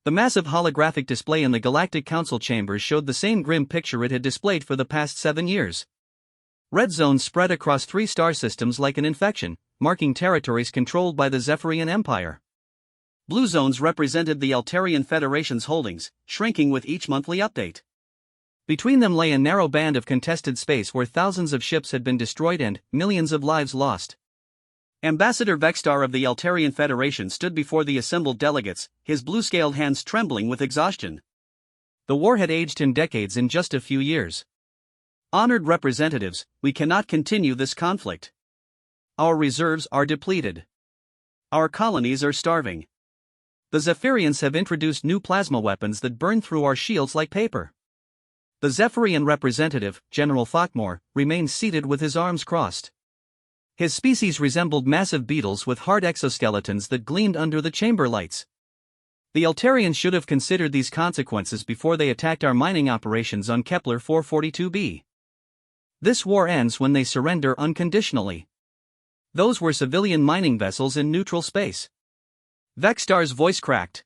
The massive holographic display in the Galactic Council chambers showed the same grim picture it had displayed for the past 7 years. Red zones spread across 3 star systems like an infection, marking territories controlled by the Zephyrian Empire. Blue zones represented the Altarian Federation's holdings, shrinking with each monthly update. Between them lay a narrow band of contested space where thousands of ships had been destroyed and millions of lives lost. Ambassador Vexstar of the Altarian Federation stood before the assembled delegates, his blue-scaled hands trembling with exhaustion. The war had aged him decades in just a few years. Honored representatives, we cannot continue this conflict. Our reserves are depleted. Our colonies are starving. The Zephyrians have introduced new plasma weapons that burn through our shields like paper. The Zephyrian representative, General Falkmore, remained seated with his arms crossed. His species resembled massive beetles with hard exoskeletons that gleamed under the chamber lights. The Altarians should have considered these consequences before they attacked our mining operations on Kepler 442b. This war ends when they surrender unconditionally. Those were civilian mining vessels in neutral space. Vexstar's voice cracked.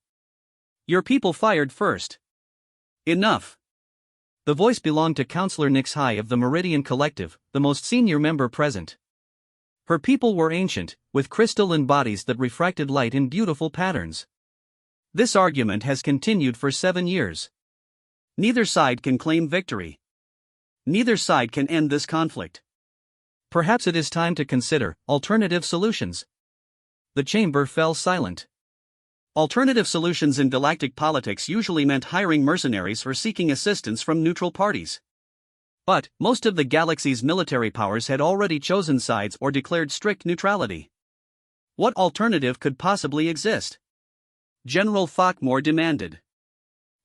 Your people fired first. Enough. The voice belonged to Counselor Nyx High of the Meridian Collective, the most senior member present. Her people were ancient, with crystalline bodies that refracted light in beautiful patterns. This argument has continued for 7 years. Neither side can claim victory. Neither side can end this conflict. Perhaps it is time to consider alternative solutions. The chamber fell silent. Alternative solutions in galactic politics usually meant hiring mercenaries or seeking assistance from neutral parties. But most of the galaxy's military powers had already chosen sides or declared strict neutrality. What alternative could possibly exist? General Falkmore demanded.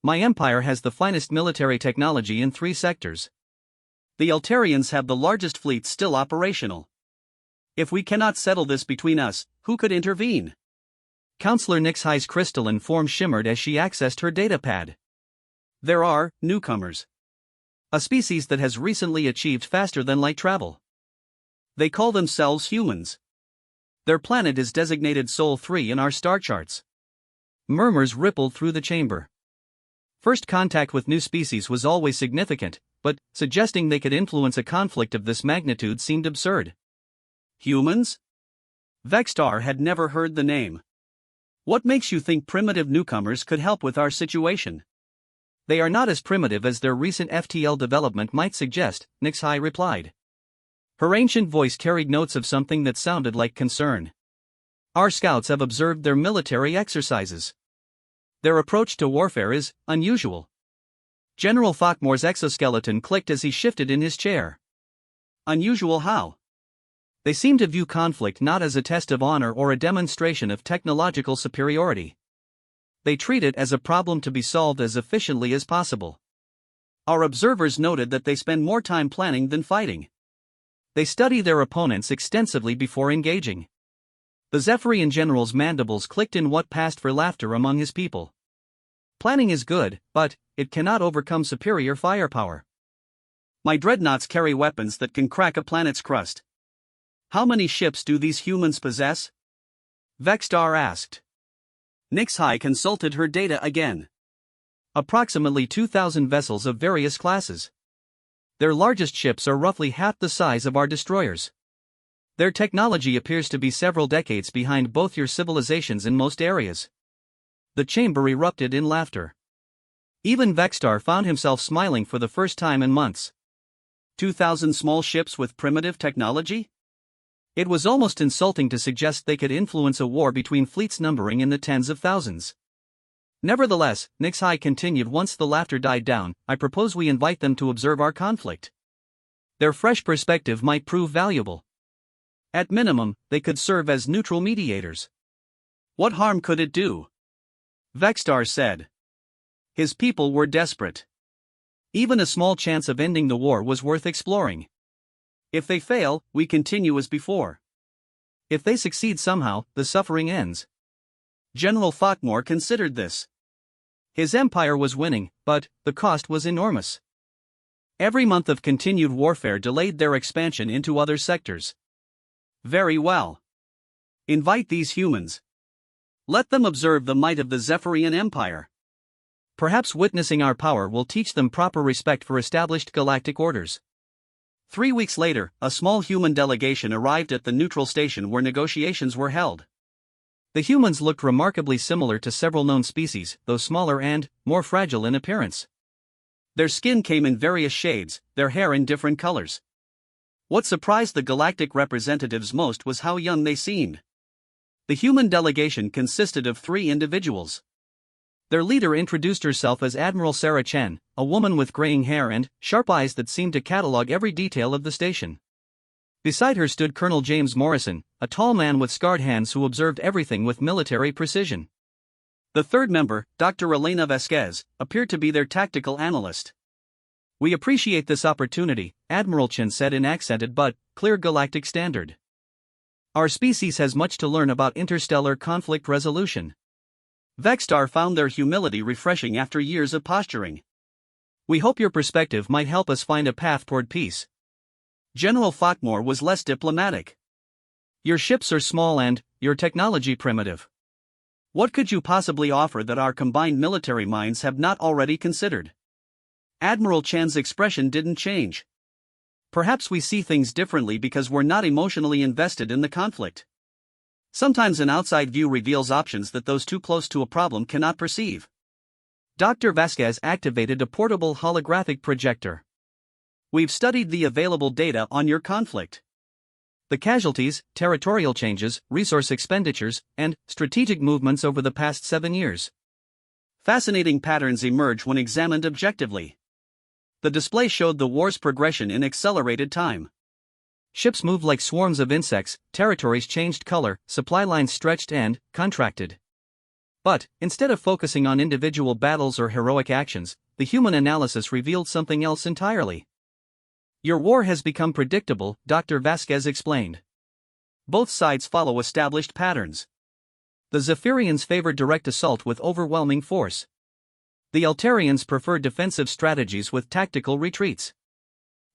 My empire has the finest military technology in 3 sectors. The Altarians have the largest fleet still operational. If we cannot settle this between us, who could intervene? Counselor Nyx High's crystalline form shimmered as she accessed her datapad. There are newcomers. A species that has recently achieved faster-than-light travel. They call themselves humans. Their planet is designated Sol 3 in our star charts. Murmurs rippled through the chamber. First contact with new species was always significant, but suggesting they could influence a conflict of this magnitude seemed absurd. Humans? Vexstar had never heard the name. What makes you think primitive newcomers could help with our situation? They are not as primitive as their recent FTL development might suggest, Nyx High replied. Her ancient voice carried notes of something that sounded like concern. Our scouts have observed their military exercises. Their approach to warfare is unusual. General Falkmore's exoskeleton clicked as he shifted in his chair. Unusual how? They seem to view conflict not as a test of honor or a demonstration of technological superiority. They treat it as a problem to be solved as efficiently as possible. Our observers noted that they spend more time planning than fighting. They study their opponents extensively before engaging. The Zephyrian general's mandibles clicked in what passed for laughter among his people. Planning is good, but it cannot overcome superior firepower. My dreadnoughts carry weapons that can crack a planet's crust. How many ships do these humans possess? Vexstar asked. Nyx High consulted her data again. Approximately 2,000 vessels of various classes. Their largest ships are roughly half the size of our destroyers. Their technology appears to be several decades behind both your civilizations in most areas. The chamber erupted in laughter. Even Vexstar found himself smiling for the first time in months. 2,000 small ships with primitive technology? It was almost insulting to suggest they could influence a war between fleets numbering in the tens of thousands. Nevertheless, Nyx High continued once the laughter died down, I propose we invite them to observe our conflict. Their fresh perspective might prove valuable. At minimum, they could serve as neutral mediators. What harm could it do? Vexstar said. His people were desperate. Even a small chance of ending the war was worth exploring. If they fail, we continue as before. If they succeed somehow, the suffering ends. General Falkmore considered this. His empire was winning, but the cost was enormous. Every month of continued warfare delayed their expansion into other sectors. Very well. Invite these humans. Let them observe the might of the Zephyrian Empire. Perhaps witnessing our power will teach them proper respect for established galactic orders. 3 weeks later, a small human delegation arrived at the neutral station where negotiations were held. The humans looked remarkably similar to several known species, though smaller and more fragile in appearance. Their skin came in various shades, their hair in different colors. What surprised the galactic representatives most was how young they seemed. The human delegation consisted of 3 individuals. Their leader introduced herself as Admiral Sarah Chen, a woman with graying hair and sharp eyes that seemed to catalog every detail of the station. Beside her stood Colonel James Morrison, a tall man with scarred hands who observed everything with military precision. The third member, Dr. Elena Vasquez, appeared to be their tactical analyst. "We appreciate this opportunity," Admiral Chen said in accented but clear galactic standard. "Our species has much to learn about interstellar conflict resolution." Vexstar found their humility refreshing after years of posturing. "We hope your perspective might help us find a path toward peace." General Falkmore was less diplomatic. "Your ships are small and your technology primitive. What could you possibly offer that our combined military minds have not already considered?" Admiral Chan's expression didn't change. "Perhaps we see things differently because we're not emotionally invested in the conflict. Sometimes an outside view reveals options that those too close to a problem cannot perceive." Dr. Vasquez activated a portable holographic projector. "We've studied the available data on your conflict. The casualties, territorial changes, resource expenditures, and strategic movements over the past 7 years. Fascinating patterns emerge when examined objectively. The display showed the war's progression in accelerated time. Ships moved like swarms of insects, territories changed color, supply lines stretched and contracted. But, instead of focusing on individual battles or heroic actions, the human analysis revealed something else entirely. Your war has become predictable, Dr. Vasquez explained. Both sides follow established patterns. The Zephyrians favor direct assault with overwhelming force. The Altarians prefer defensive strategies with tactical retreats.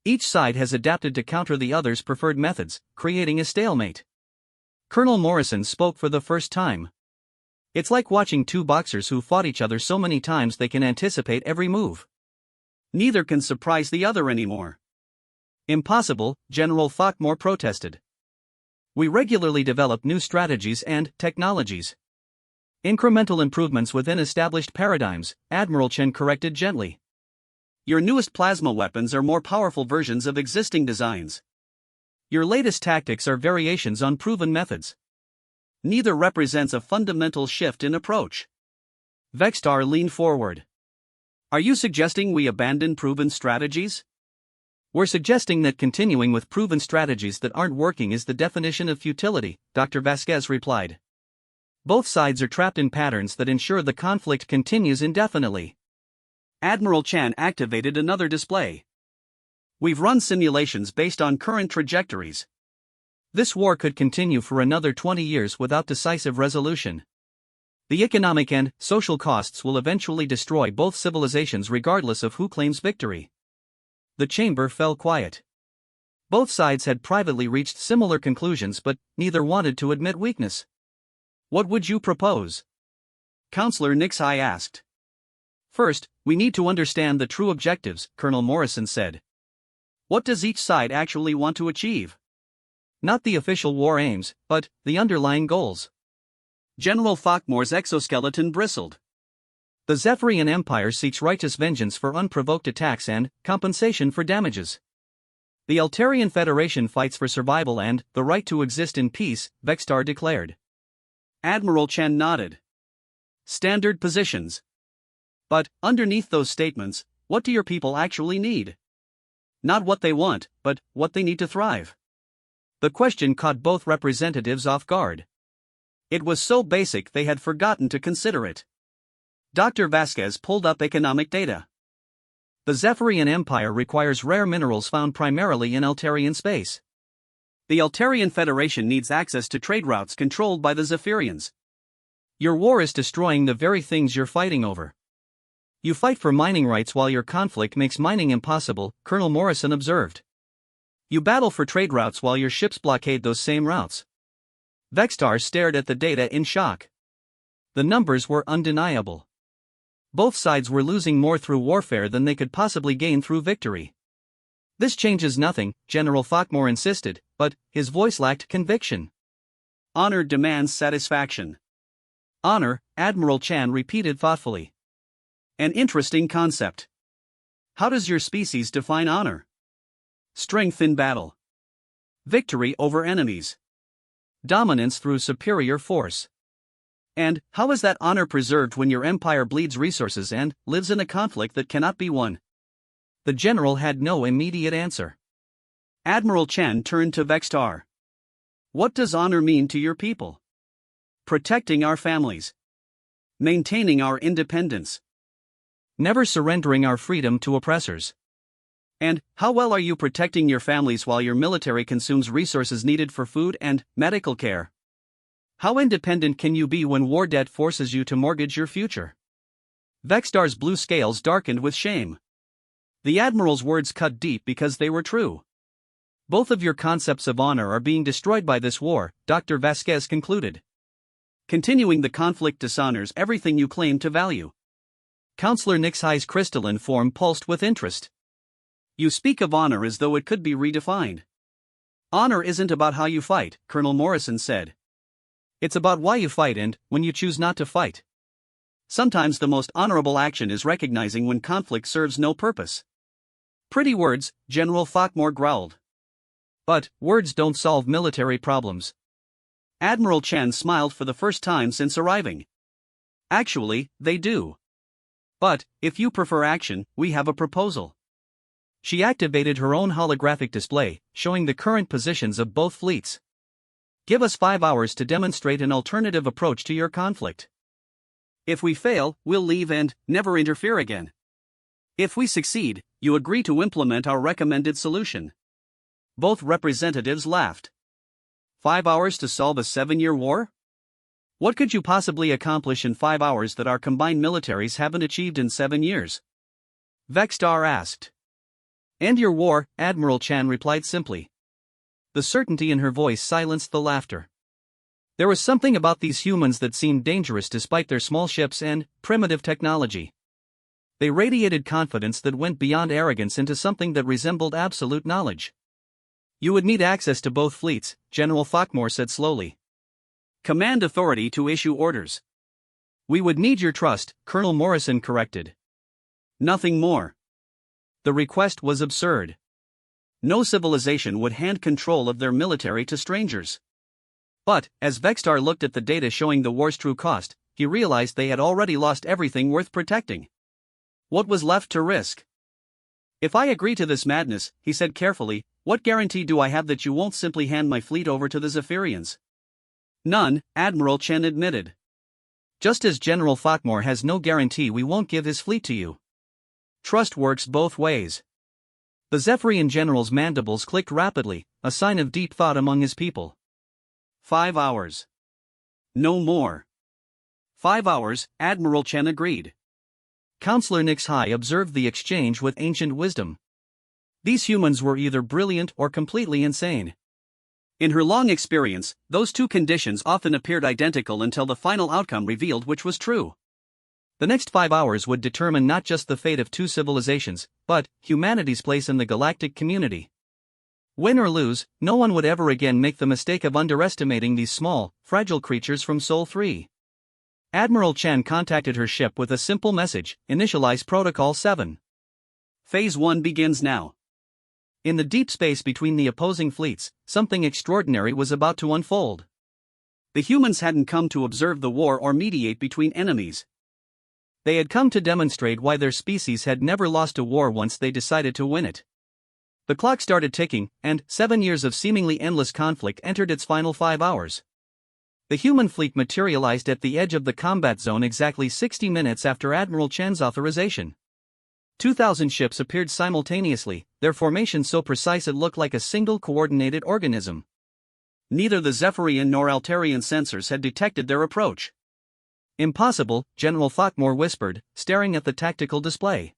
Each side has adapted to counter the other's preferred methods, creating a stalemate. Colonel Morrison spoke for the first time. "It's like watching 2 boxers who fought each other so many times they can anticipate every move. Neither can surprise the other anymore." "Impossible," General Falkmore protested. "We regularly develop new strategies and technologies. Incremental improvements within established paradigms," Admiral Chen corrected gently. "Your newest plasma weapons are more powerful versions of existing designs. Your latest tactics are variations on proven methods. Neither represents a fundamental shift in approach." Vexstar leaned forward. "Are you suggesting we abandon proven strategies?" "We're suggesting that continuing with proven strategies that aren't working is the definition of futility," Dr. Vasquez replied. "Both sides are trapped in patterns that ensure the conflict continues indefinitely." Admiral Chan activated another display. "We've run simulations based on current trajectories. This war could continue for another 20 years without decisive resolution. The economic and social costs will eventually destroy both civilizations regardless of who claims victory." The chamber fell quiet. Both sides had privately reached similar conclusions, but neither wanted to admit weakness. "What would you propose?" Counselor Nixai asked. "First, we need to understand the true objectives," Colonel Morrison said. "What does each side actually want to achieve? Not the official war aims, but the underlying goals." General Falkmore's exoskeleton bristled. "The Zephyrian Empire seeks righteous vengeance for unprovoked attacks and compensation for damages. The Altarian Federation fights for survival and the right to exist in peace," Vexstar declared. Admiral Chen nodded. "Standard positions. But, underneath those statements, what do your people actually need? Not what they want, but what they need to thrive." The question caught both representatives off guard. It was so basic they had forgotten to consider it. Dr. Vasquez pulled up economic data. The Zephyrian Empire requires rare minerals found primarily in Altarian space. The Altarian Federation needs access to trade routes controlled by the Zephyrians. Your war is destroying the very things you're fighting over. You fight for mining rights while your conflict makes mining impossible, Colonel Morrison observed. You battle for trade routes while your ships blockade those same routes. Vexstar stared at the data in shock. The numbers were undeniable. Both sides were losing more through warfare than they could possibly gain through victory. This changes nothing, General Falkmore insisted, but his voice lacked conviction. Honor demands satisfaction. Honor, Admiral Chan repeated thoughtfully. An interesting concept. How does your species define honor? Strength in battle. Victory over enemies. Dominance through superior force. And how is that honor preserved when your empire bleeds resources and lives in a conflict that cannot be won? The general had no immediate answer. Admiral Chen turned to Vextar. What does honor mean to your people? Protecting our families. Maintaining our independence. Never surrendering our freedom to oppressors. And how well are you protecting your families while your military consumes resources needed for food and medical care? How independent can you be when war debt forces you to mortgage your future? Vextar's blue scales darkened with shame. The Admiral's words cut deep because they were true. Both of your concepts of honor are being destroyed by this war, Dr. Vasquez concluded. Continuing the conflict dishonors everything you claim to value. Counselor Nixhi's crystalline form pulsed with interest. You speak of honor as though it could be redefined. Honor isn't about how you fight, Colonel Morrison said. It's about why you fight and when you choose not to fight. Sometimes the most honorable action is recognizing when conflict serves no purpose. Pretty words, General Falkmore growled. But words don't solve military problems. Admiral Chen smiled for the first time since arriving. Actually, they do. But, if you prefer action, we have a proposal. She activated her own holographic display, showing the current positions of both fleets. Give us 5 hours to demonstrate an alternative approach to your conflict. If we fail, we'll leave and never interfere again. If we succeed, you agree to implement our recommended solution. Both representatives laughed. 5 hours to solve a 7-year war? What could you possibly accomplish in 5 hours that our combined militaries haven't achieved in 7 years? Vextar asked. End your war, Admiral Chan replied simply. The certainty in her voice silenced the laughter. There was something about these humans that seemed dangerous despite their small ships and primitive technology. They radiated confidence that went beyond arrogance into something that resembled absolute knowledge. You would need access to both fleets, General Falkmore said slowly. Command authority to issue orders. We would need your trust, Colonel Morrison corrected. Nothing more. The request was absurd. No civilization would hand control of their military to strangers. But, as Vextar looked at the data showing the war's true cost, he realized they had already lost everything worth protecting. What was left to risk? If I agree to this madness, he said carefully, what guarantee do I have that you won't simply hand my fleet over to the Zephyrians? None, Admiral Chen admitted. Just as General Falkmore has no guarantee we won't give his fleet to you. Trust works both ways. The Zephyrian general's mandibles clicked rapidly, a sign of deep thought among his people. 5 hours. No more. 5 hours, Admiral Chen agreed. Counselor Nixhi observed the exchange with ancient wisdom. These humans were either brilliant or completely insane. In her long experience, those two conditions often appeared identical until the final outcome revealed which was true. The next 5 hours would determine not just the fate of two civilizations, but humanity's place in the galactic community. Win or lose, no one would ever again make the mistake of underestimating these small, fragile creatures from Sol 3. Admiral Chen contacted her ship with a simple message, initialize Protocol 7. Phase 1 begins now. In the deep space between the opposing fleets, something extraordinary was about to unfold. The humans hadn't come to observe the war or mediate between enemies. They had come to demonstrate why their species had never lost a war once they decided to win it. The clock started ticking, and 7 years of seemingly endless conflict entered its final 5 hours. The human fleet materialized at the edge of the combat zone exactly 60 minutes after Admiral Chen's authorization. 2,000 ships appeared simultaneously, their formation so precise it looked like a single coordinated organism. Neither the Zephyrian nor Altarian sensors had detected their approach. Impossible, General Falkmore whispered, staring at the tactical display.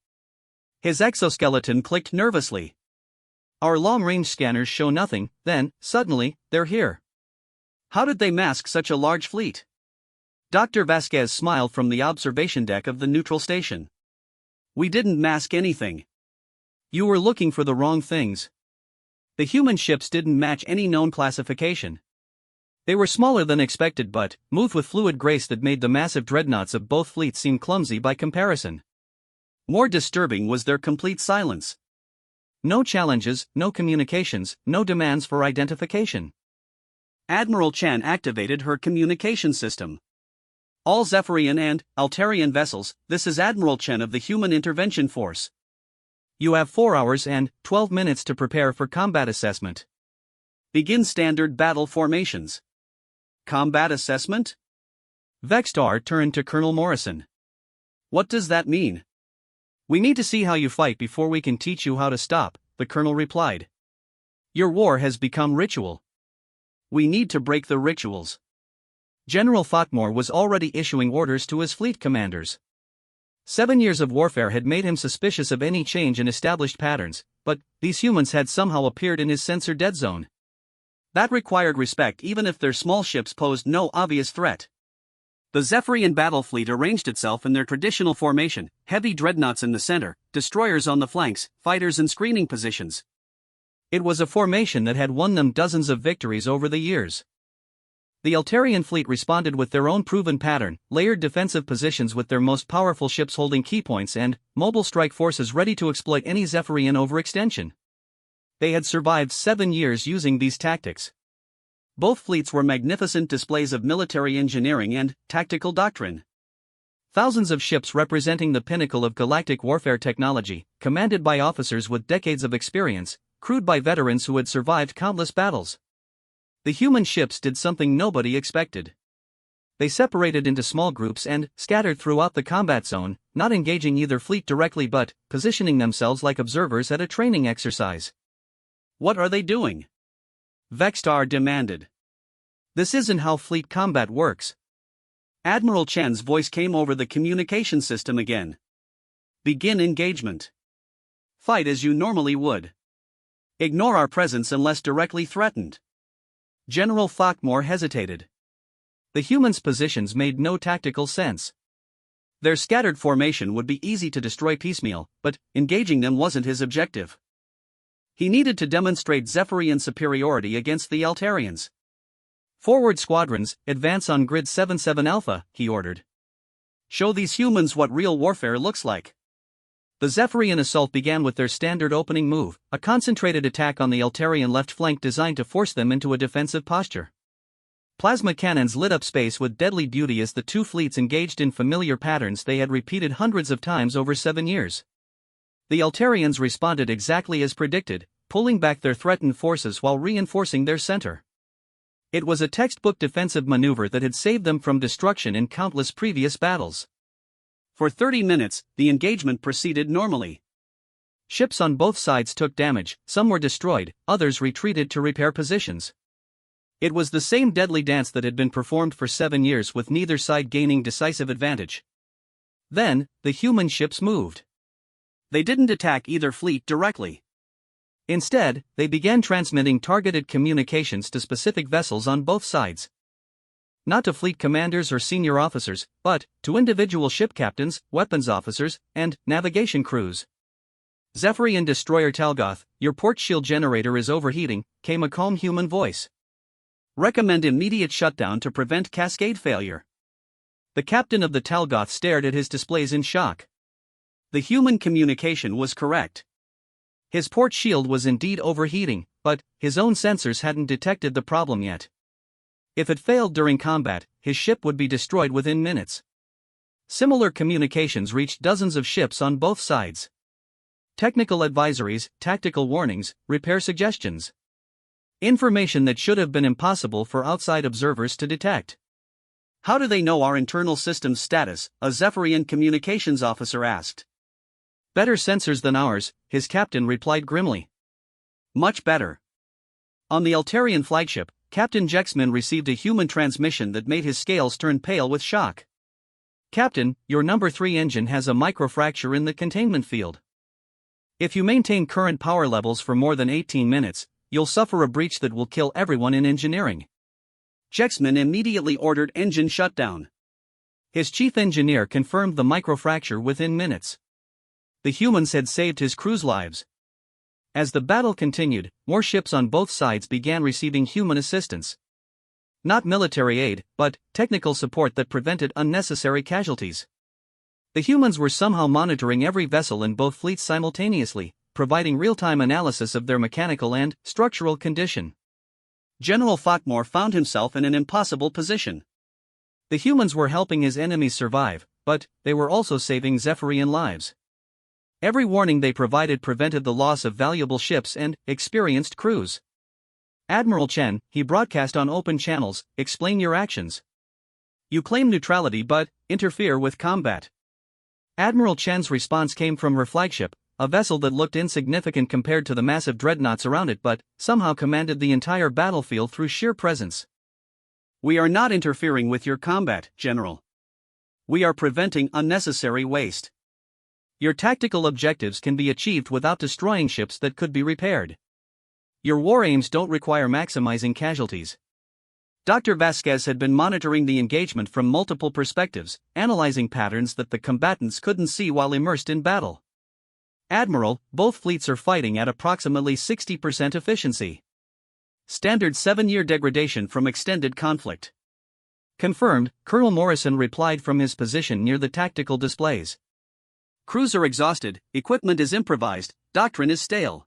His exoskeleton clicked nervously. Our long-range scanners show nothing, then, suddenly, they're here. How did they mask such a large fleet? Dr. Vasquez smiled from the observation deck of the neutral station. We didn't mask anything. You were looking for the wrong things. The human ships didn't match any known classification. They were smaller than expected but moved with fluid grace that made the massive dreadnoughts of both fleets seem clumsy by comparison. More disturbing was their complete silence. No challenges, no communications, no demands for identification. Admiral Chan activated her communication system. All Zephyrian and Altarian vessels, this is Admiral Chen of the Human Intervention Force. You have 4 hours and 12 minutes to prepare for combat assessment. Begin standard battle formations. Combat assessment? Vexstar turned to Colonel Morrison. What does that mean? We need to see how you fight before we can teach you how to stop, the colonel replied. Your war has become ritual. We need to break the rituals. General Thotmore was already issuing orders to his fleet commanders. 7 years of warfare had made him suspicious of any change in established patterns, but these humans had somehow appeared in his sensor dead zone. That required respect even if their small ships posed no obvious threat. The Zephyrian battle fleet arranged itself in their traditional formation, heavy dreadnoughts in the center, destroyers on the flanks, fighters in screening positions. It was a formation that had won them dozens of victories over the years. The Altarian fleet responded with their own proven pattern, layered defensive positions with their most powerful ships holding keypoints and mobile strike forces ready to exploit any Zephyrian overextension. They had survived 7 years using these tactics. Both fleets were magnificent displays of military engineering and tactical doctrine. Thousands of ships representing the pinnacle of galactic warfare technology, commanded by officers with decades of experience, crewed by veterans who had survived countless battles. The human ships did something nobody expected. They separated into small groups and scattered throughout the combat zone, not engaging either fleet directly but positioning themselves like observers at a training exercise. What are they doing? Vexstar demanded. This isn't how fleet combat works. Admiral Chan's voice came over the communication system again. Begin engagement. Fight as you normally would. Ignore our presence unless directly threatened. General Thotmore hesitated. The humans' positions made no tactical sense. Their scattered formation would be easy to destroy piecemeal, but engaging them wasn't his objective. He needed to demonstrate Zephyrian superiority against the Altarians. Forward squadrons, advance on grid 77 Alpha, he ordered. Show these humans what real warfare looks like. The Zephyrian assault began with their standard opening move, a concentrated attack on the Altarian left flank designed to force them into a defensive posture. Plasma cannons lit up space with deadly beauty as the two fleets engaged in familiar patterns they had repeated hundreds of times over 7 years. The Altarians responded exactly as predicted, pulling back their threatened forces while reinforcing their center. It was a textbook defensive maneuver that had saved them from destruction in countless previous battles. For 30 minutes, the engagement proceeded normally. Ships on both sides took damage, some were destroyed, others retreated to repair positions. It was the same deadly dance that had been performed for 7 years with neither side gaining decisive advantage. Then, the human ships moved. They didn't attack either fleet directly. Instead, they began transmitting targeted communications to specific vessels on both sides. Not to fleet commanders or senior officers, but to individual ship captains, weapons officers, and navigation crews. Zephyrian destroyer Talgoth, your port shield generator is overheating, came a calm human voice. Recommend immediate shutdown to prevent cascade failure. The captain of the Talgoth stared at his displays in shock. The human communication was correct. His port shield was indeed overheating, but his own sensors hadn't detected the problem yet. If it failed during combat, his ship would be destroyed within minutes. Similar communications reached dozens of ships on both sides. Technical advisories, tactical warnings, repair suggestions. Information that should have been impossible for outside observers to detect. How do they know our internal system's status? A Zephyrian communications officer asked. Better sensors than ours, his captain replied grimly. Much better. On the Altarian flagship, Captain Jexman received a human transmission that made his scales turn pale with shock. Captain, your number 3 engine has a microfracture in the containment field. If you maintain current power levels for more than 18 minutes, you'll suffer a breach that will kill everyone in engineering. Jexman immediately ordered engine shutdown. His chief engineer confirmed the microfracture within minutes. The humans had saved his crew's lives. As the battle continued, more ships on both sides began receiving human assistance. Not military aid, but technical support that prevented unnecessary casualties. The humans were somehow monitoring every vessel in both fleets simultaneously, providing real-time analysis of their mechanical and structural condition. General Falkmore found himself in an impossible position. The humans were helping his enemies survive, but they were also saving Zephyrian lives. Every warning they provided prevented the loss of valuable ships and experienced crews. Admiral Chen, he broadcast on open channels, explain your actions. You claim neutrality but interfere with combat. Admiral Chen's response came from her flagship, a vessel that looked insignificant compared to the massive dreadnoughts around it but somehow commanded the entire battlefield through sheer presence. We are not interfering with your combat, General. We are preventing unnecessary waste. Your tactical objectives can be achieved without destroying ships that could be repaired. Your war aims don't require maximizing casualties. Dr. Vasquez had been monitoring the engagement from multiple perspectives, analyzing patterns that the combatants couldn't see while immersed in battle. Admiral, both fleets are fighting at approximately 60% efficiency. Standard 7-year degradation from extended conflict. Confirmed, Colonel Morrison replied from his position near the tactical displays. Crews are exhausted, equipment is improvised, doctrine is stale.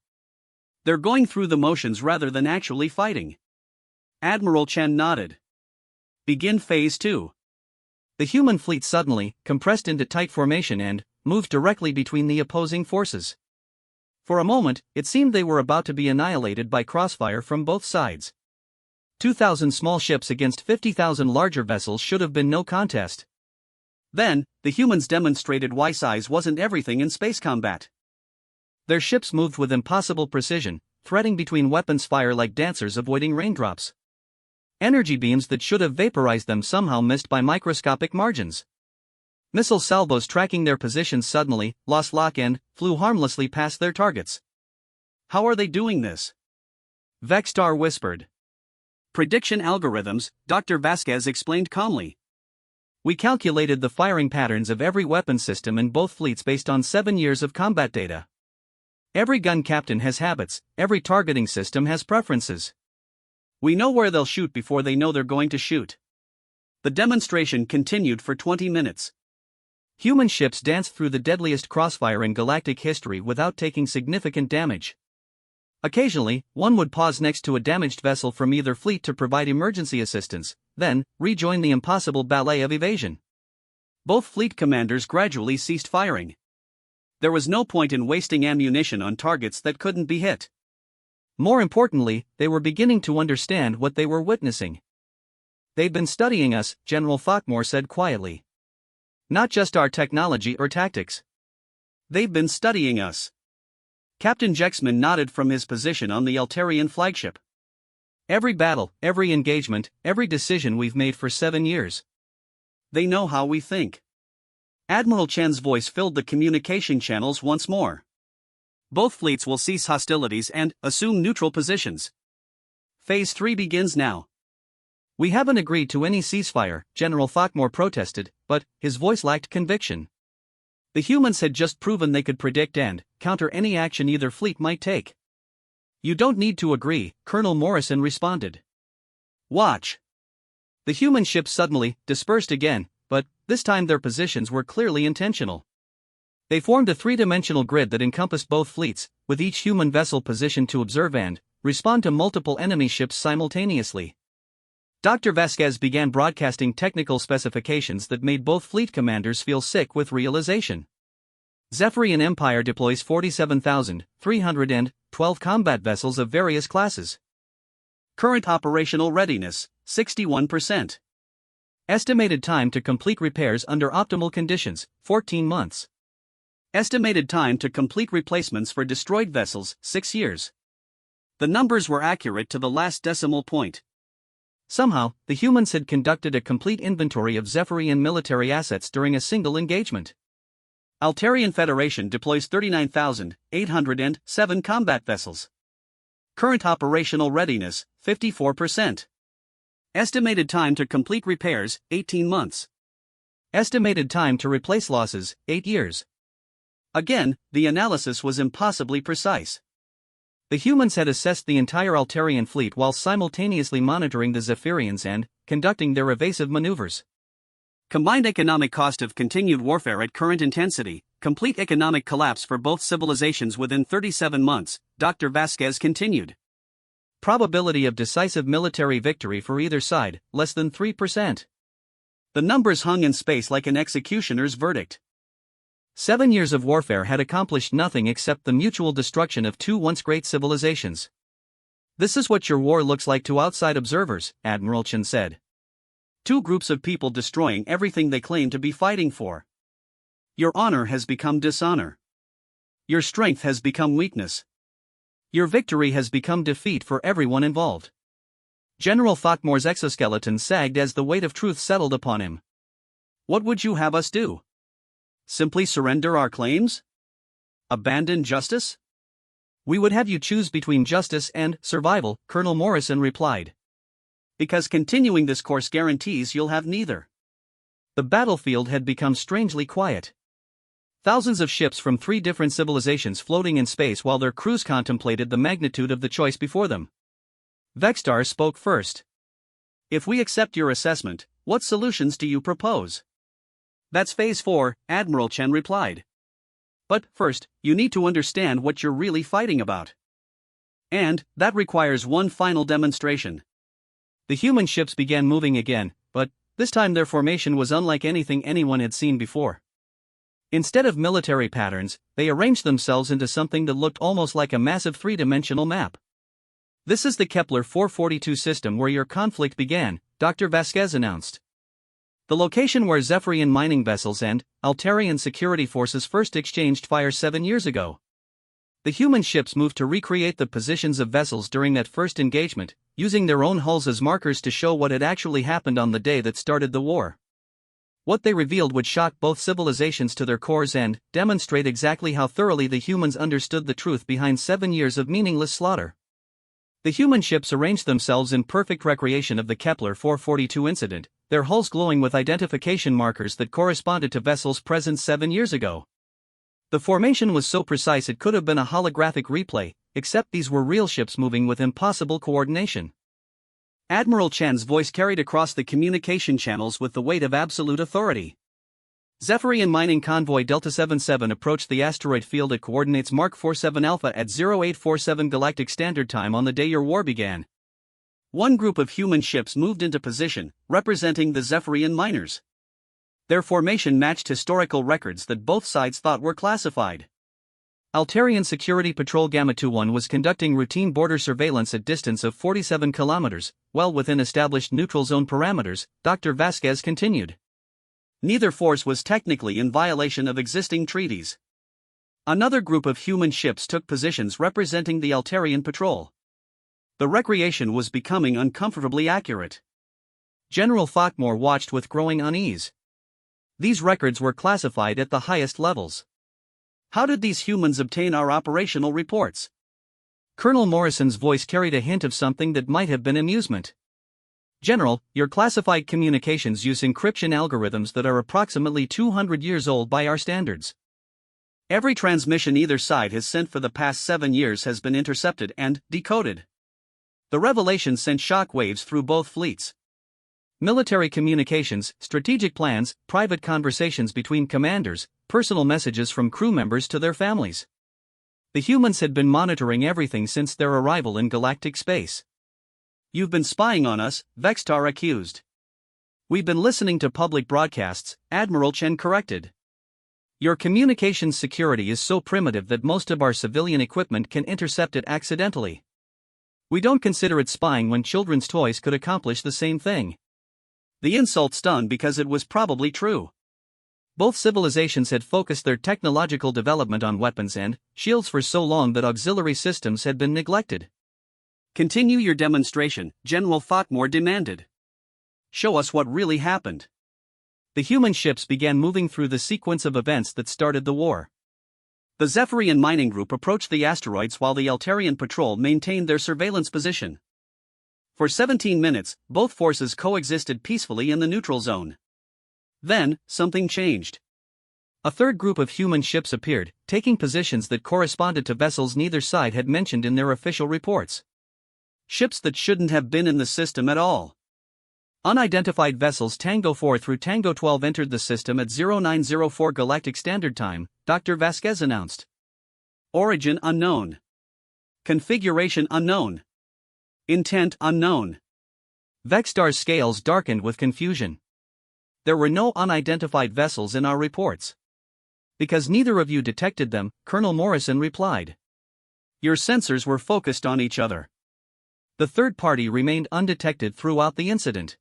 They're going through the motions rather than actually fighting. Admiral Chen nodded. Begin Phase 2. The human fleet suddenly compressed into tight formation and moved directly between the opposing forces. For a moment, it seemed they were about to be annihilated by crossfire from both sides. 2,000 small ships against 50,000 larger vessels should have been no contest. Then, the humans demonstrated why size wasn't everything in space combat. Their ships moved with impossible precision, threading between weapons fire like dancers avoiding raindrops. Energy beams that should have vaporized them somehow missed by microscopic margins. Missile salvos tracking their positions suddenly lost lock and flew harmlessly past their targets. How are they doing this? Vexstar whispered. Prediction algorithms, Dr. Vasquez explained calmly. We calculated the firing patterns of every weapon system in both fleets based on 7 years of combat data. Every gun captain has habits, every targeting system has preferences. We know where they'll shoot before they know they're going to shoot. The demonstration continued for 20 minutes. Human ships danced through the deadliest crossfire in galactic history without taking significant damage. Occasionally, one would pause next to a damaged vessel from either fleet to provide emergency assistance, then rejoin the impossible ballet of evasion. Both fleet commanders gradually ceased firing. There was no point in wasting ammunition on targets that couldn't be hit. More importantly, they were beginning to understand what they were witnessing. They've been studying us, General Falkmore said quietly. Not just our technology or tactics. They've been studying us. Captain Jexman nodded from his position on the Altarian flagship. Every battle, every engagement, every decision we've made for 7 years. They know how we think. Admiral Chen's voice filled the communication channels once more. Both fleets will cease hostilities and assume neutral positions. Phase 3 begins now. We haven't agreed to any ceasefire, General Falkmore protested, but his voice lacked conviction. The humans had just proven they could predict and counter any action either fleet might take. You don't need to agree, Colonel Morrison responded. Watch. The human ships suddenly dispersed again, but this time their positions were clearly intentional. They formed a three-dimensional grid that encompassed both fleets, with each human vessel positioned to observe and respond to multiple enemy ships simultaneously. Dr. Vasquez began broadcasting technical specifications that made both fleet commanders feel sick with realization. Zephyrian Empire deploys 47,312 combat vessels of various classes. Current operational readiness, 61%. Estimated time to complete repairs under optimal conditions, 14 months. Estimated time to complete replacements for destroyed vessels, 6 years. The numbers were accurate to the last decimal point. Somehow, the humans had conducted a complete inventory of Zephyrian military assets during a single engagement. Altarian Federation deploys 39,807 combat vessels. Current operational readiness, 54%. Estimated time to complete repairs, 18 months. Estimated time to replace losses, 8 years. Again, the analysis was impossibly precise. The humans had assessed the entire Altarian fleet while simultaneously monitoring the Zephyrians and conducting their evasive maneuvers. Combined economic cost of continued warfare at current intensity, complete economic collapse for both civilizations within 37 months, Dr. Vasquez continued. Probability of decisive military victory for either side, less than 3%. The numbers hung in space like an executioner's verdict. 7 years of warfare had accomplished nothing except the mutual destruction of two once great civilizations. This is what your war looks like to outside observers, Admiral Chen said. Two groups of people destroying everything they claim to be fighting for. Your honor has become dishonor. Your strength has become weakness. Your victory has become defeat for everyone involved. General Thotmore's exoskeleton sagged as the weight of truth settled upon him. What would you have us do? Simply surrender our claims? Abandon justice? We would have you choose between justice and survival, Colonel Morrison replied. Because continuing this course guarantees you'll have neither. The battlefield had become strangely quiet. Thousands of ships from 3 different civilizations floating in space while their crews contemplated the magnitude of the choice before them. Vexstar spoke first. If we accept your assessment, what solutions do you propose? That's Phase 4, Admiral Chen replied. But first, you need to understand what you're really fighting about. And that requires one final demonstration. The human ships began moving again, but this time their formation was unlike anything anyone had seen before. Instead of military patterns, they arranged themselves into something that looked almost like a massive 3-dimensional map. This is the Kepler 442 system where your conflict began, Dr. Vasquez announced. The location where Zephyrian mining vessels and Altarian security forces first exchanged fire 7 years ago. The human ships moved to recreate the positions of vessels during that first engagement, using their own hulls as markers to show what had actually happened on the day that started the war. What they revealed would shock both civilizations to their cores and demonstrate exactly how thoroughly the humans understood the truth behind 7 years of meaningless slaughter. The human ships arranged themselves in perfect recreation of the Kepler 442 incident, their hulls glowing with identification markers that corresponded to vessels present 7 years ago. The formation was so precise it could have been a holographic replay, except these were real ships moving with impossible coordination. Admiral Chen's voice carried across the communication channels with the weight of absolute authority. Zephyrian mining convoy Delta 77 approached the asteroid field at coordinates Mark 47 Alpha at 0847 Galactic Standard Time on the day your war began. One group of human ships moved into position, representing the Zephyrian miners. Their formation matched historical records that both sides thought were classified. Altarian Security Patrol Gamma 21 was conducting routine border surveillance at distance of 47 kilometers, well within established neutral zone parameters, Dr. Vasquez continued. Neither force was technically in violation of existing treaties. Another group of human ships took positions representing the Altarian Patrol. The recreation was becoming uncomfortably accurate. General Thotmore watched with growing unease. These records were classified at the highest levels. How did these humans obtain our operational reports? Colonel Morrison's voice carried a hint of something that might have been amusement. General, your classified communications use encryption algorithms that are approximately 200 years old by our standards. Every transmission either side has sent for the past 7 years has been intercepted and decoded. The revelation sent shock waves through both fleets. Military communications, strategic plans, private conversations between commanders, personal messages from crew members to their families. The humans had been monitoring everything since their arrival in galactic space. You've been spying on us, Vexstar accused. We've been listening to public broadcasts, Admiral Chen corrected. Your communications security is so primitive that most of our civilian equipment can intercept it accidentally. We don't consider it spying when children's toys could accomplish the same thing. The insult stung because it was probably true. Both civilizations had focused their technological development on weapons and shields for so long that auxiliary systems had been neglected. Continue your demonstration, General Thotmore demanded. Show us what really happened. The human ships began moving through the sequence of events that started the war. The Zephyrian mining group approached the asteroids while the Altarian patrol maintained their surveillance position. For 17 minutes, both forces coexisted peacefully in the neutral zone. Then, something changed. A third group of human ships appeared, taking positions that corresponded to vessels neither side had mentioned in their official reports. Ships that shouldn't have been in the system at all. Unidentified vessels Tango 4 through Tango 12 entered the system at 0904 Galactic Standard Time, Dr. Vasquez announced. Origin unknown. Configuration unknown. Intent unknown. Vexstar's scales darkened with confusion. There were no unidentified vessels in our reports. Because neither of you detected them, Colonel Morrison replied. Your sensors were focused on each other. The third party remained undetected throughout the incident.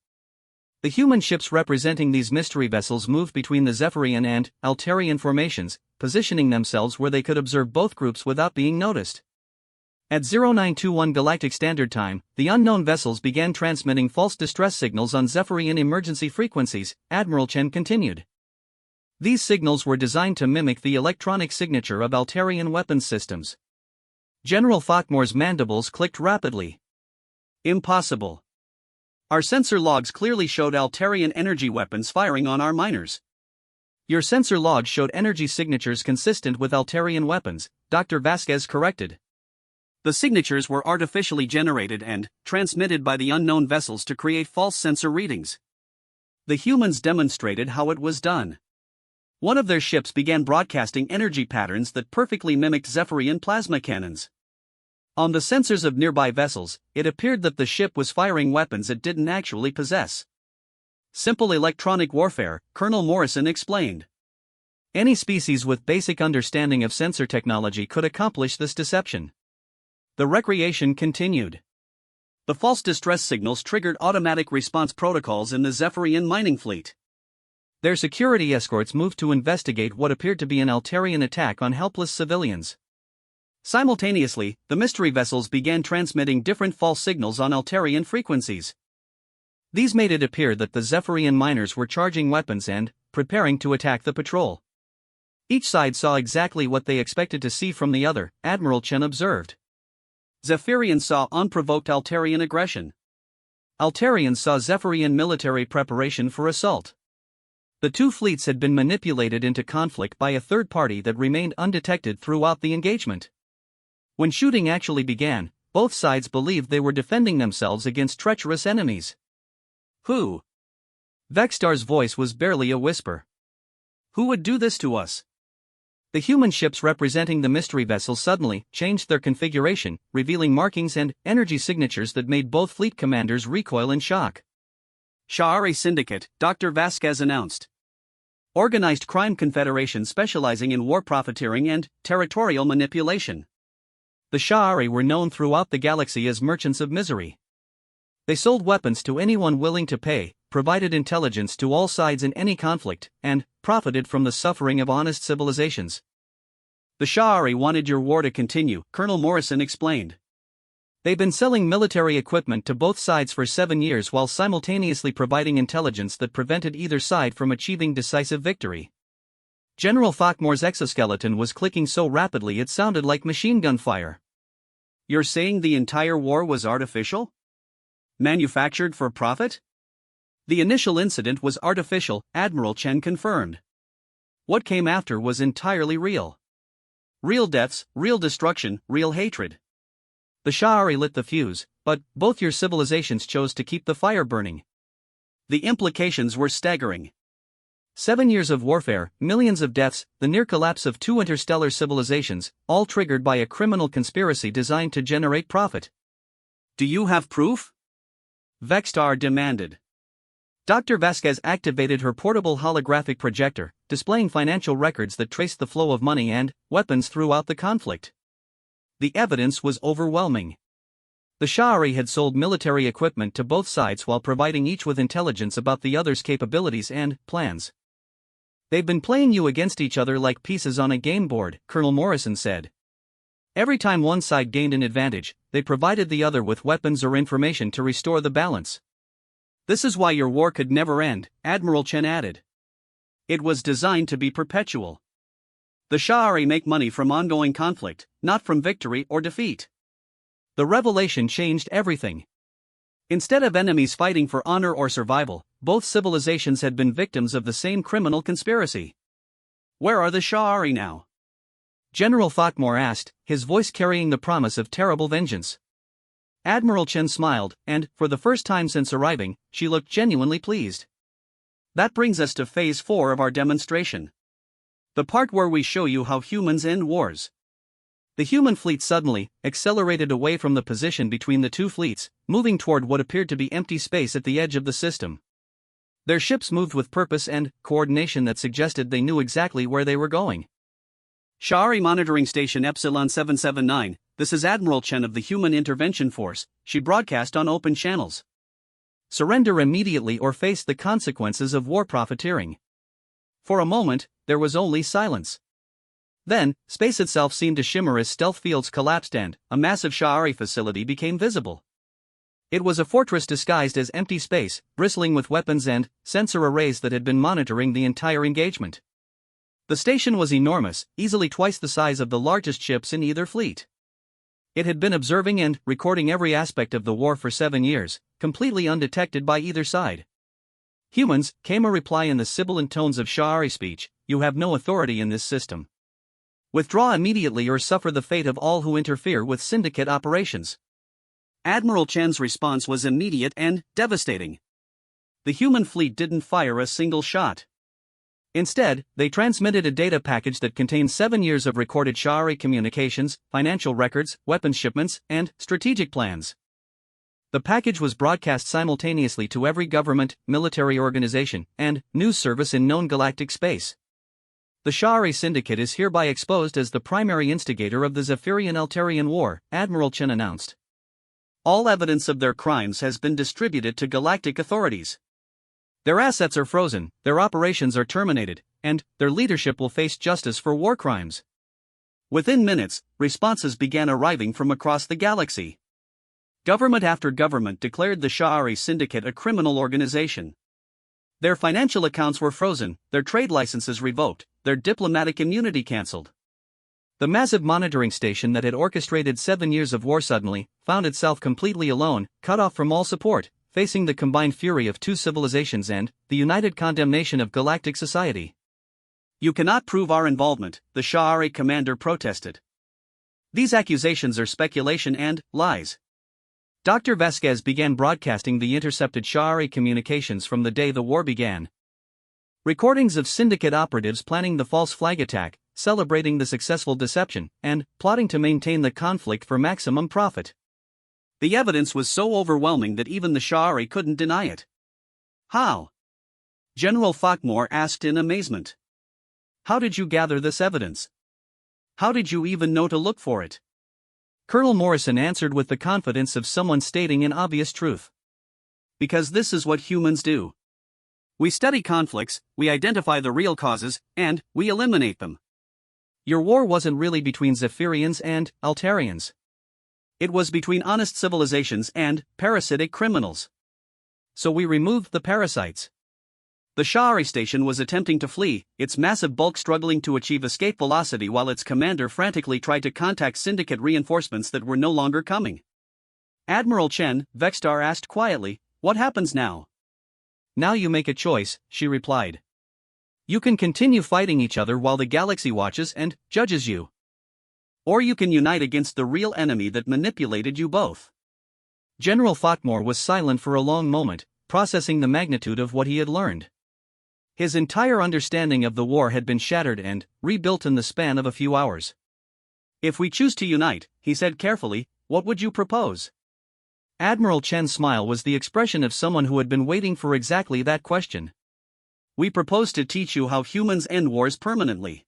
The human ships representing these mystery vessels moved between the Zephyrian and Altarian formations, positioning themselves where they could observe both groups without being noticed. At 0921 Galactic Standard Time, the unknown vessels began transmitting false distress signals on Zephyrian emergency frequencies, Admiral Chen continued. These signals were designed to mimic the electronic signature of Altarian weapons systems. General Thokmore's mandibles clicked rapidly. Impossible. Our sensor logs clearly showed Altarian energy weapons firing on our miners. Your sensor logs showed energy signatures consistent with Altarian weapons, Dr. Vasquez corrected. The signatures were artificially generated and transmitted by the unknown vessels to create false sensor readings. The humans demonstrated how it was done. One of their ships began broadcasting energy patterns that perfectly mimicked Zephyrian plasma cannons. On the sensors of nearby vessels, it appeared that the ship was firing weapons it didn't actually possess. Simple electronic warfare, Colonel Morrison explained. Any species with basic understanding of sensor technology could accomplish this deception. The recreation continued. The false distress signals triggered automatic response protocols in the Zephyrian mining fleet. Their security escorts moved to investigate what appeared to be an Altarian attack on helpless civilians. Simultaneously, the mystery vessels began transmitting different false signals on Altarian frequencies. These made it appear that the Zephyrian miners were charging weapons and preparing to attack the patrol. Each side saw exactly what they expected to see from the other, Admiral Chen observed. Zephyrians saw unprovoked Altarian aggression. Altarians saw Zephyrian military preparation for assault. The two fleets had been manipulated into conflict by a third party that remained undetected throughout the engagement. When shooting actually began, both sides believed they were defending themselves against treacherous enemies. Who? Vexstar's voice was barely a whisper. Who would do this to us? The human ships representing the mystery vessels suddenly changed their configuration, revealing markings and energy signatures that made both fleet commanders recoil in shock. Sha'ari Syndicate, Dr. Vasquez announced. Organized crime confederation specializing in war profiteering and territorial manipulation. The Sha'ari were known throughout the galaxy as merchants of misery. They sold weapons to anyone willing to pay, provided intelligence to all sides in any conflict, and profited from the suffering of honest civilizations. The Sha'ari wanted your war to continue, Colonel Morrison explained. They've been selling military equipment to both sides for 7 years while simultaneously providing intelligence that prevented either side from achieving decisive victory. General Thokmore's exoskeleton was clicking so rapidly it sounded like machine gun fire. You're saying the entire war was artificial? Manufactured for profit? The initial incident was artificial, Admiral Chen confirmed. What came after was entirely real. Real deaths, real destruction, real hatred. The Sha'ari lit the fuse, but both your civilizations chose to keep the fire burning. The implications were staggering. 7 years of warfare, millions of deaths, the near collapse of 2 interstellar civilizations, all triggered by a criminal conspiracy designed to generate profit. Do you have proof? Vexstar demanded. Dr. Vasquez activated her portable holographic projector, displaying financial records that traced the flow of money and weapons throughout the conflict. The evidence was overwhelming. The Sha'ari had sold military equipment to both sides while providing each with intelligence about the other's capabilities and plans. They've been playing you against each other like pieces on a game board, Colonel Morrison said. Every time one side gained an advantage, they provided the other with weapons or information to restore the balance. This is why your war could never end, Admiral Chen added. It was designed to be perpetual. The Sha'ari make money from ongoing conflict, not from victory or defeat. The revelation changed everything. Instead of enemies fighting for honor or survival, both civilizations had been victims of the same criminal conspiracy. Where are the Sha'ari now? General Thokmor asked, his voice carrying the promise of terrible vengeance. Admiral Chen smiled, and, for the first time since arriving, she looked genuinely pleased. That brings us to Phase 4 of our demonstration. The part where we show you how humans end wars. The human fleet suddenly accelerated away from the position between the two fleets, moving toward what appeared to be empty space at the edge of the system. Their ships moved with purpose and coordination that suggested they knew exactly where they were going. Sha'ari Monitoring Station Epsilon 779, this is Admiral Chen of the Human Intervention Force, she broadcast on open channels. Surrender immediately or face the consequences of war profiteering. For a moment, there was only silence. Then, space itself seemed to shimmer as stealth fields collapsed and a massive Sha'ari facility became visible. It was a fortress disguised as empty space, bristling with weapons and sensor arrays that had been monitoring the entire engagement. The station was enormous, easily twice the size of the largest ships in either fleet. It had been observing and recording every aspect of the war for 7 years, completely undetected by either side. Humans, came a reply in the sibilant tones of Sha'ari speech, you have no authority in this system. Withdraw immediately or suffer the fate of all who interfere with syndicate operations. Admiral Chen's response was immediate and devastating. The human fleet didn't fire a single shot. Instead, they transmitted a data package that contained 7 years of recorded Sha'ari communications, financial records, weapons shipments, and strategic plans. The package was broadcast simultaneously to every government, military organization, and news service in known galactic space. The Sha'ari Syndicate is hereby exposed as the primary instigator of the Zephyrian-Eltarian War, Admiral Chen announced. All evidence of their crimes has been distributed to galactic authorities. Their assets are frozen, their operations are terminated, and their leadership will face justice for war crimes. Within minutes, responses began arriving from across the galaxy. Government after government declared the Sha'ari Syndicate a criminal organization. Their financial accounts were frozen, their trade licenses revoked, their diplomatic immunity cancelled. The massive monitoring station that had orchestrated 7 years of war suddenly found itself completely alone, cut off from all support, facing the combined fury of two civilizations and the united condemnation of galactic society. You cannot prove our involvement, the Sha'ari commander protested. These accusations are speculation and lies. Dr. Vasquez began broadcasting the intercepted Sha'ari communications from the day the war began. Recordings of syndicate operatives planning the false flag attack, celebrating the successful deception, and plotting to maintain the conflict for maximum profit. The evidence was so overwhelming that even the Sha'ari couldn't deny it. How? General Thokmor asked in amazement. How did you gather this evidence? How did you even know to look for it? Colonel Morrison answered with the confidence of someone stating an obvious truth. Because this is what humans do. We study conflicts, we identify the real causes, and we eliminate them. Your war wasn't really between Zephyrians and Altarians. It was between honest civilizations and parasitic criminals. So we removed the parasites. The Sha'ari station was attempting to flee, its massive bulk struggling to achieve escape velocity while its commander frantically tried to contact syndicate reinforcements that were no longer coming. Admiral Chen, Vexstar asked quietly, what happens now? Now you make a choice, she replied. You can continue fighting each other while the galaxy watches and judges you. Or you can unite against the real enemy that manipulated you both. General Thokmor was silent for a long moment, processing the magnitude of what he had learned. His entire understanding of the war had been shattered and rebuilt in the span of a few hours. If we choose to unite, he said carefully, what would you propose? Admiral Chen's smile was the expression of someone who had been waiting for exactly that question. We propose to teach you how humans end wars permanently.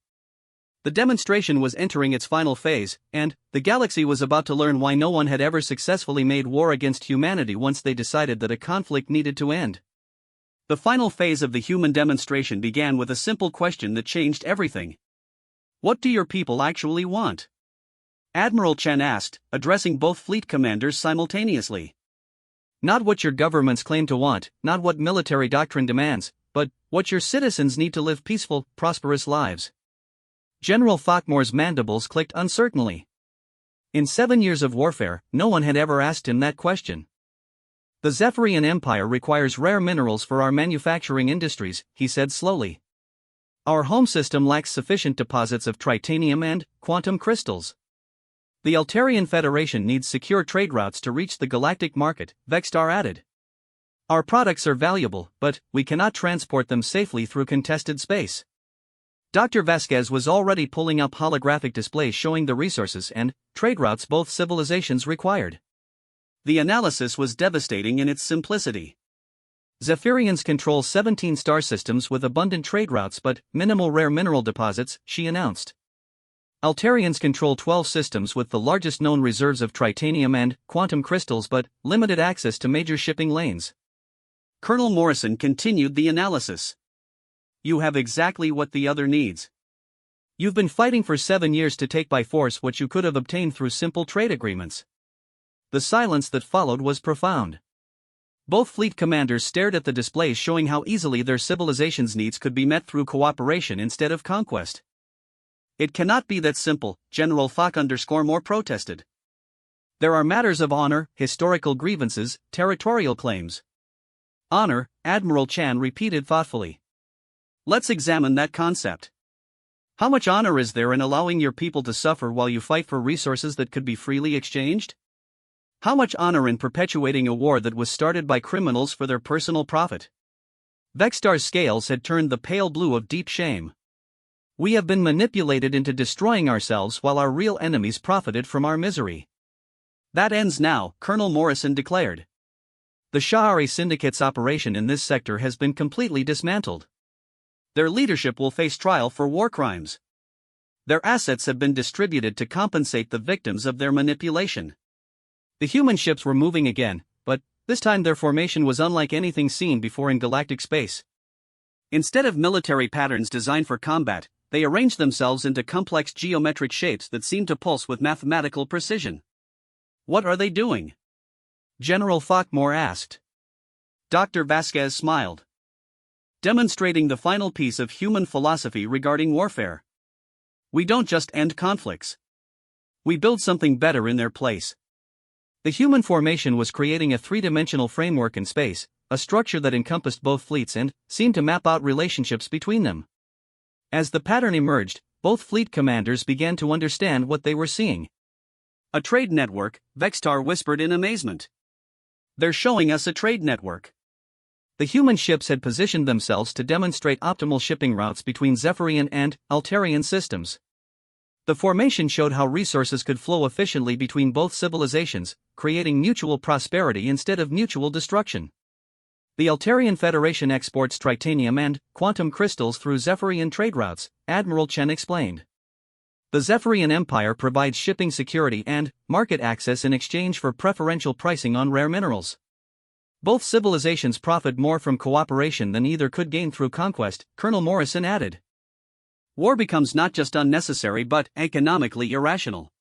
The demonstration was entering its final phase, and the galaxy was about to learn why no one had ever successfully made war against humanity once they decided that a conflict needed to end. The final phase of the human demonstration began with a simple question that changed everything. What do your people actually want? Admiral Chen asked, addressing both fleet commanders simultaneously. Not what your governments claim to want, not what military doctrine demands, but what your citizens need to live peaceful, prosperous lives. General Thokmor's mandibles clicked uncertainly. In 7 years of warfare, no one had ever asked him that question. The Zephyrian Empire requires rare minerals for our manufacturing industries, he said slowly. Our home system lacks sufficient deposits of tritanium and quantum crystals. The Altarian Federation needs secure trade routes to reach the galactic market, Vexstar added. Our products are valuable, but we cannot transport them safely through contested space. Dr. Vasquez was already pulling up holographic displays showing the resources and trade routes both civilizations required. The analysis was devastating in its simplicity. Zephyrians control 17 star systems with abundant trade routes but minimal rare mineral deposits, she announced. Altarians control 12 systems with the largest known reserves of tritanium and quantum crystals but limited access to major shipping lanes. Colonel Morrison continued the analysis. You have exactly what the other needs. You've been fighting for 7 years to take by force what you could have obtained through simple trade agreements. The silence that followed was profound. Both fleet commanders stared at the displays showing how easily their civilization's needs could be met through cooperation instead of conquest. It cannot be that simple, General Fock_more protested. There are matters of honor, historical grievances, territorial claims. Honor, Admiral Chan repeated thoughtfully. Let's examine that concept. How much honor is there in allowing your people to suffer while you fight for resources that could be freely exchanged? How much honor in perpetuating a war that was started by criminals for their personal profit? Vexstar's scales had turned the pale blue of deep shame. We have been manipulated into destroying ourselves while our real enemies profited from our misery. That ends now, Colonel Morrison declared. The Sha'ari Syndicate's operation in this sector has been completely dismantled. Their leadership will face trial for war crimes. Their assets have been distributed to compensate the victims of their manipulation. The human ships were moving again, but this time their formation was unlike anything seen before in galactic space. Instead of military patterns designed for combat, they arranged themselves into complex geometric shapes that seemed to pulse with mathematical precision. What are they doing? General Fockmore asked. Dr. Vasquez smiled. Demonstrating the final piece of human philosophy regarding warfare. We don't just end conflicts. We build something better in their place. The human formation was creating a three-dimensional framework in space, a structure that encompassed both fleets and seemed to map out relationships between them. As the pattern emerged, both fleet commanders began to understand what they were seeing. A trade network, Vexstar whispered in amazement. They're showing us a trade network. The human ships had positioned themselves to demonstrate optimal shipping routes between Zephyrian and Altarian systems. The formation showed how resources could flow efficiently between both civilizations, creating mutual prosperity instead of mutual destruction. The Altarian Federation exports tritanium and quantum crystals through Zephyrian trade routes, Admiral Chen explained. The Zephyrian Empire provides shipping security and market access in exchange for preferential pricing on rare minerals. Both civilizations profit more from cooperation than either could gain through conquest, Colonel Morrison added. War becomes not just unnecessary but economically irrational.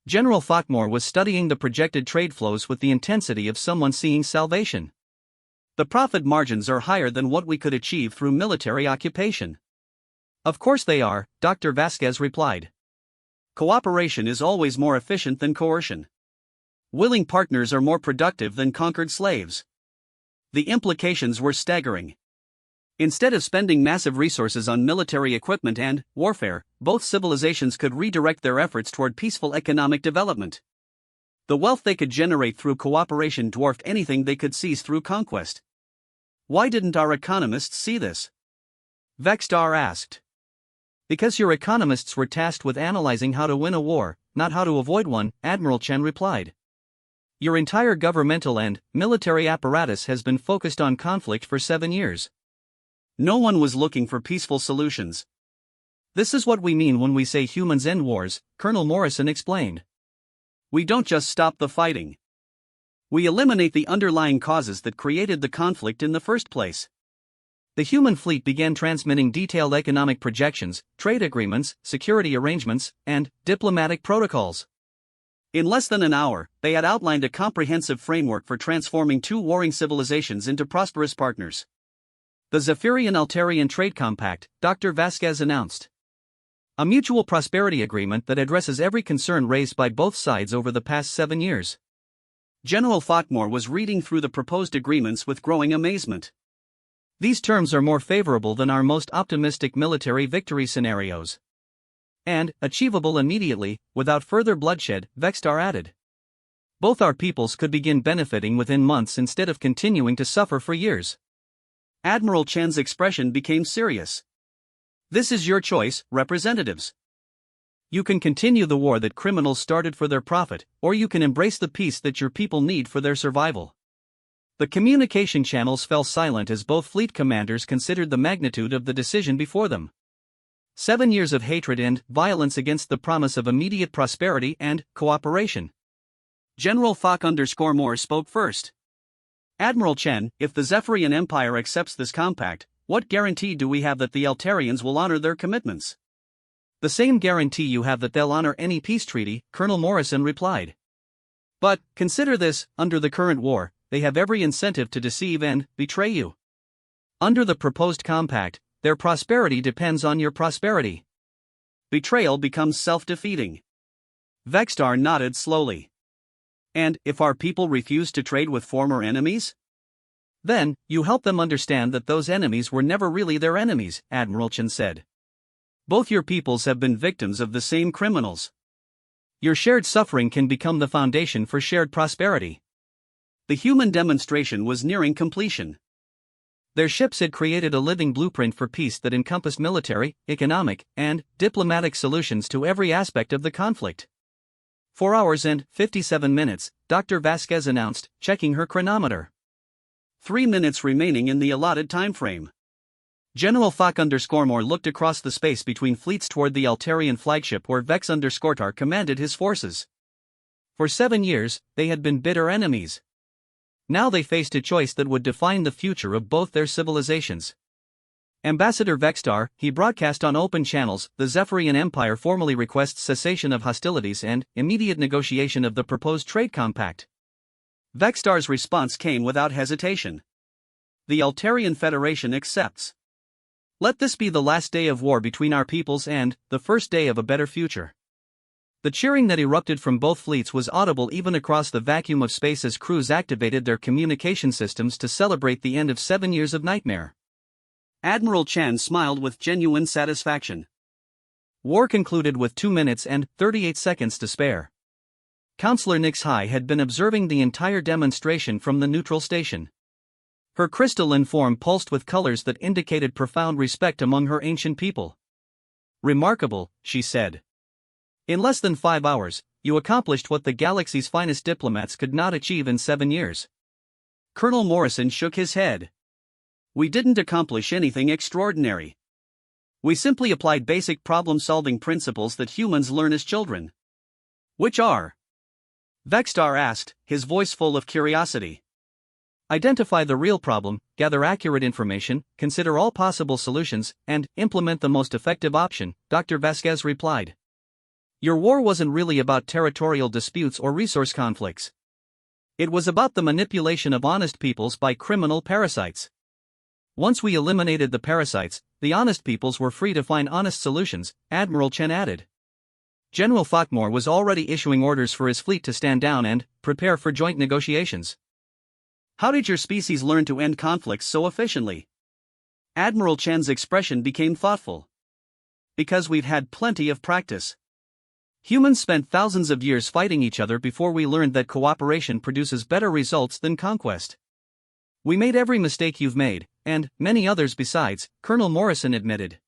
General Fockmore was studying the projected trade flows with the intensity of someone seeing salvation. The profit margins are higher than what we could achieve through military occupation. Of course they are, Dr. Vasquez replied. Cooperation is always more efficient than coercion. Willing partners are more productive than conquered slaves. The implications were staggering. Instead of spending massive resources on military equipment and warfare, both civilizations could redirect their efforts toward peaceful economic development. The wealth they could generate through cooperation dwarfed anything they could seize through conquest. Why didn't our economists see this? Vexstar asked. Because your economists were tasked with analyzing how to win a war, not how to avoid one, Admiral Chen replied. Your entire governmental and military apparatus has been focused on conflict for 7 years. No one was looking for peaceful solutions. This is what we mean when we say humans end wars, Colonel Morrison explained. We don't just stop the fighting. We eliminate the underlying causes that created the conflict in the first place. The human fleet began transmitting detailed economic projections, trade agreements, security arrangements, and diplomatic protocols. In less than an hour, they had outlined a comprehensive framework for transforming two warring civilizations into prosperous partners. The Zephyrian-Altarian Trade Compact, Dr. Vasquez announced. A mutual prosperity agreement that addresses every concern raised by both sides over the past 7 years. General Falkmore was reading through the proposed agreements with growing amazement. These terms are more favorable than our most optimistic military victory scenarios. And, achievable immediately, without further bloodshed, Vextar added. Both our peoples could begin benefiting within months instead of continuing to suffer for years. Admiral Chen's expression became serious. This is your choice, representatives. You can continue the war that criminals started for their profit, or you can embrace the peace that your people need for their survival. The communication channels fell silent as both fleet commanders considered the magnitude of the decision before them. 7 years of hatred and violence against the promise of immediate prosperity and cooperation. General Falk_Moore spoke first. Admiral Chen, if the Zephyrian Empire accepts this compact, what guarantee do we have that the Altarians will honor their commitments? The same guarantee you have that they'll honor any peace treaty, Colonel Morrison replied. But, consider this, under the current war, they have every incentive to deceive and betray you. Under the proposed compact, their prosperity depends on your prosperity. Betrayal becomes self-defeating. Vextar nodded slowly. And, if our people refuse to trade with former enemies? Then, you help them understand that those enemies were never really their enemies, Admiral Chen said. Both your peoples have been victims of the same criminals. Your shared suffering can become the foundation for shared prosperity. The human demonstration was nearing completion. Their ships had created a living blueprint for peace that encompassed military, economic, and diplomatic solutions to every aspect of the conflict. 4 hours and 57 minutes, Dr. Vasquez announced, checking her chronometer. 3 minutes remaining in the allotted time frame. General Falk_Moore looked across the space between fleets toward the Altarian flagship where Vex_Tar commanded his forces. For 7 years, they had been bitter enemies. Now they faced a choice that would define the future of both their civilizations. Ambassador Vextar, he broadcast on open channels, the Zephyrian Empire formally requests cessation of hostilities and immediate negotiation of the proposed trade compact. Vextar's response came without hesitation. The Altarian Federation accepts. Let this be the last day of war between our peoples and the first day of a better future. The cheering that erupted from both fleets was audible even across the vacuum of space as crews activated their communication systems to celebrate the end of 7 years of nightmare. Admiral Chen smiled with genuine satisfaction. War concluded with 2 minutes and 38 seconds to spare. Counselor Nix Hai had been observing the entire demonstration from the neutral station. Her crystalline form pulsed with colors that indicated profound respect among her ancient people. Remarkable, she said. In less than 5 hours, you accomplished what the galaxy's finest diplomats could not achieve in 7 years. Colonel Morrison shook his head. We didn't accomplish anything extraordinary. We simply applied basic problem-solving principles that humans learn as children. Which are? Vextar asked, his voice full of curiosity. Identify the real problem, gather accurate information, consider all possible solutions, and implement the most effective option, Dr. Vasquez replied. Your war wasn't really about territorial disputes or resource conflicts. It was about the manipulation of honest peoples by criminal parasites. Once we eliminated the parasites, the honest peoples were free to find honest solutions, Admiral Chen added. General Falkmore was already issuing orders for his fleet to stand down and prepare for joint negotiations. How did your species learn to end conflicts so efficiently? Admiral Chen's expression became thoughtful. Because we've had plenty of practice. Humans spent thousands of years fighting each other before we learned that cooperation produces better results than conquest. We made every mistake you've made, and many others besides, Colonel Morrison admitted.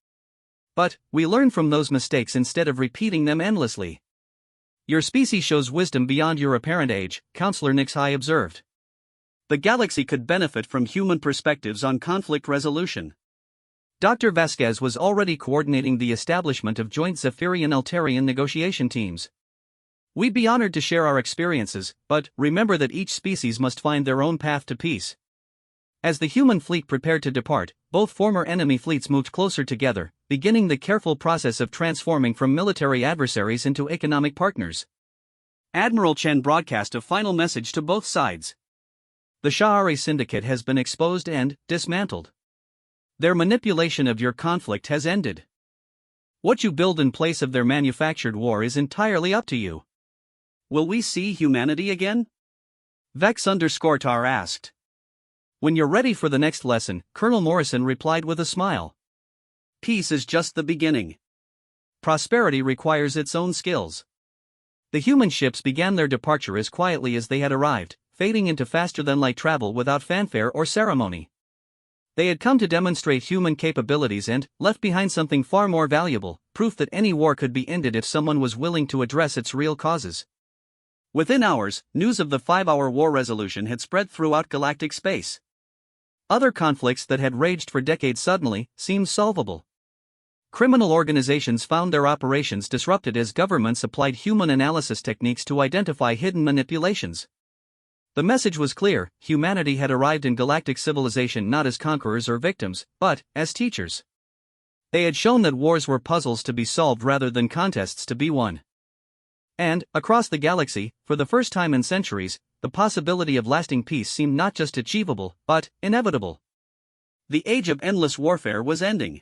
But we learn from those mistakes instead of repeating them endlessly. Your species shows wisdom beyond your apparent age, Counselor Nix Hai observed. The galaxy could benefit from human perspectives on conflict resolution. Dr. Vasquez was already coordinating the establishment of joint Zephyrian-Altarian negotiation teams. We'd be honored to share our experiences, but remember that each species must find their own path to peace. As the human fleet prepared to depart, both former enemy fleets moved closer together, beginning the careful process of transforming from military adversaries into economic partners. Admiral Chen broadcast a final message to both sides. The Sha'ari Syndicate has been exposed and dismantled. Their manipulation of your conflict has ended. What you build in place of their manufactured war is entirely up to you. Will we see humanity again? Vex_Tar asked. When you're ready for the next lesson, Colonel Morrison replied with a smile. Peace is just the beginning. Prosperity requires its own skills. The human ships began their departure as quietly as they had arrived, fading into faster-than-light travel without fanfare or ceremony. They had come to demonstrate human capabilities and left behind something far more valuable, proof that any war could be ended if someone was willing to address its real causes. Within hours, news of the 5-hour war resolution had spread throughout galactic space. Other conflicts that had raged for decades suddenly seemed solvable. Criminal organizations found their operations disrupted as governments applied human analysis techniques to identify hidden manipulations. The message was clear: humanity had arrived in galactic civilization not as conquerors or victims, but as teachers. They had shown that wars were puzzles to be solved rather than contests to be won. And, across the galaxy, for the first time in centuries, the possibility of lasting peace seemed not just achievable, but inevitable. The age of endless warfare was ending.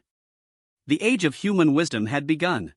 The age of human wisdom had begun.